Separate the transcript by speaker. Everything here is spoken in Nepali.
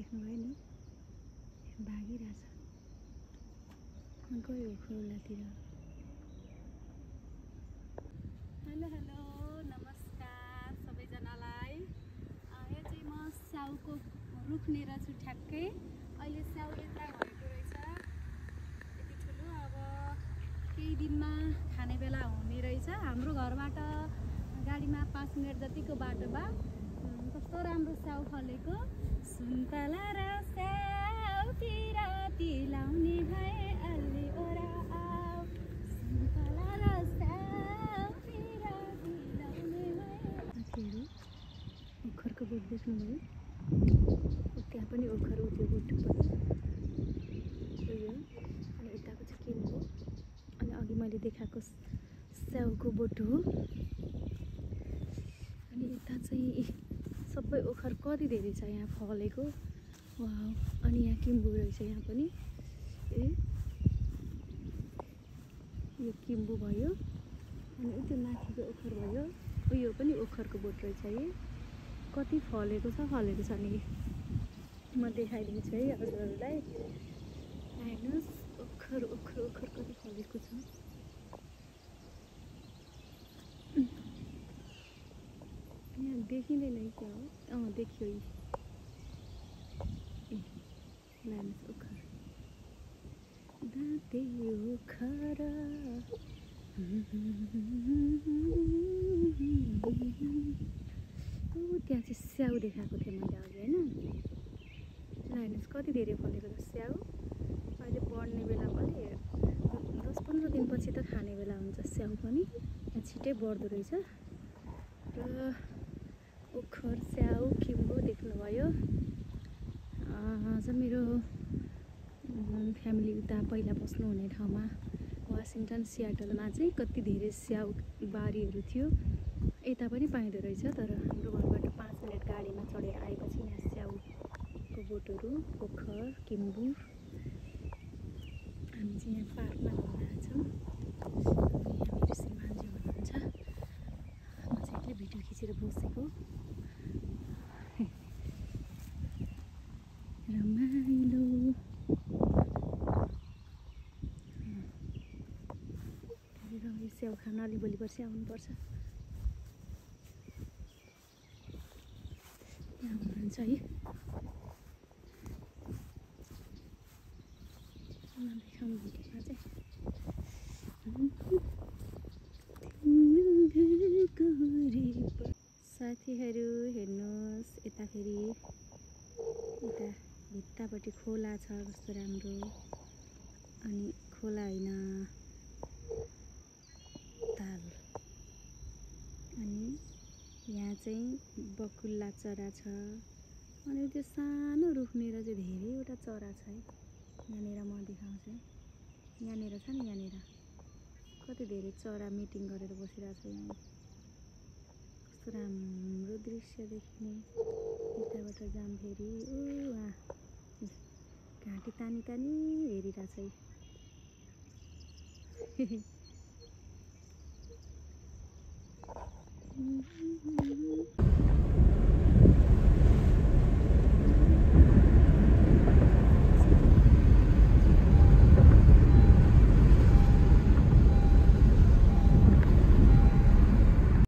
Speaker 1: देख्नुभयो नि भागिरहेछ गयो खोलातिर। हेलो हेलो नमस्कार सबैजनालाई। यो चाहिँ म स्याउको रुखनेर छु ठ्याक्कै। अहिले स्याउ यत्रा भएको रहेछ यति ठुलो। अब केही दिनमा खाने बेला हुने रहेछ। हाम्रो घरबाट गाडीमा 5 मिनट जतिको बाटोमा कस्तो राम्रो स्याउ फलेको। सुन्तला र स्याउ पिराती लाउने भए अलि ओरा आऊ। सुन्तला र स्याउ पिराती लाउने भए। साथीहरू ओखरको बोट देख्नुभयो? त्यहाँ पनि ओखर उ त्यो बोट पनि उयो। अनि यताको चाहिँ किम्बु अनि अघि मैले देखाएको स्याउको बोट हो। अनि यता चाहिँ सबै ओखर कति धेरै छ यहाँ फलेको। वाउ। अनि यहाँ किम्बु रहेछ यहाँ पनि। यो किम्बु भयो। अनि त्यो माथिको ओखर भयो। उयो पनि ओखरको बोट रहेछ। यो कति फलेको छ नि। म देखाइदिन्छु है हजुरहरूलाई। हेर्नुहोस् ओखर ओखर ओखर कति फलेको छ। यहाँ देखिँदैन क्या हो? देखियो यी। लानुहोस् ओखर दाँते ओखर। त्यहाँ चाहिँ स्याउ देखाएको थिएँ मैले अघि होइन। हेर्नुहोस् कति धेरै फलेको छ स्याउ। अहिले बढ्ने बेला अलि 10-15 दिनपछि त खाने बेला हुन्छ स्याउ पनि। यहाँ छिटै बढ्दो रहेछ। र ओखर स्याउ किम्बु देख्नुभयो। मेरो फ्यामिली उता पहिला बस्नुहुने ठाउँमा वासिङटन सियाटलमा चाहिँ कति धेरै स्याउ बारीहरू थियो। यता पनि पाइँदो रहेछ। तर हाम्रो घरबाट 5 मिनट गाडीमा चढेर आएपछि यहाँ स्याउको बोटहरू ओखर किम्बु। हामी चाहिँ यहाँ पार्कमा घुम्न आएछौँ। यहाँ मेरो श्रीमानजी हुनुहुन्छ। म चाहिँ एक्लै भिडियो खिचेर बसेको। रमाइलो। यो स्याउ खान अलि भोलि पर्सि आउनुपर्छ। यहाँ हुनुहुन्छ है। देखाउनु भिडियोमा चाहिँ साथीहरू हेर्नुहोस् यता फेरि यता भित्तापट्टि खोला छ कस्तो राम्रो। अनि खोला होइन ताल। अनि यहाँ चाहिँ बकुल्ला चरा छ। अनि त्यो सानो रुखनेर चाहिँ धेरैवटा चरा छ है। यहाँनिर म देखाउँछु है। यहाँनिर छ नि यहाँनिर कति धेरै चरा मिटिङ गरेर बसिरहेको छ यहाँ। कस्तो राम्रो दृश्य देखिने। यताबाट जाम फेरि वहाँ घाँटी तानी तानी हेरिरहेछ है।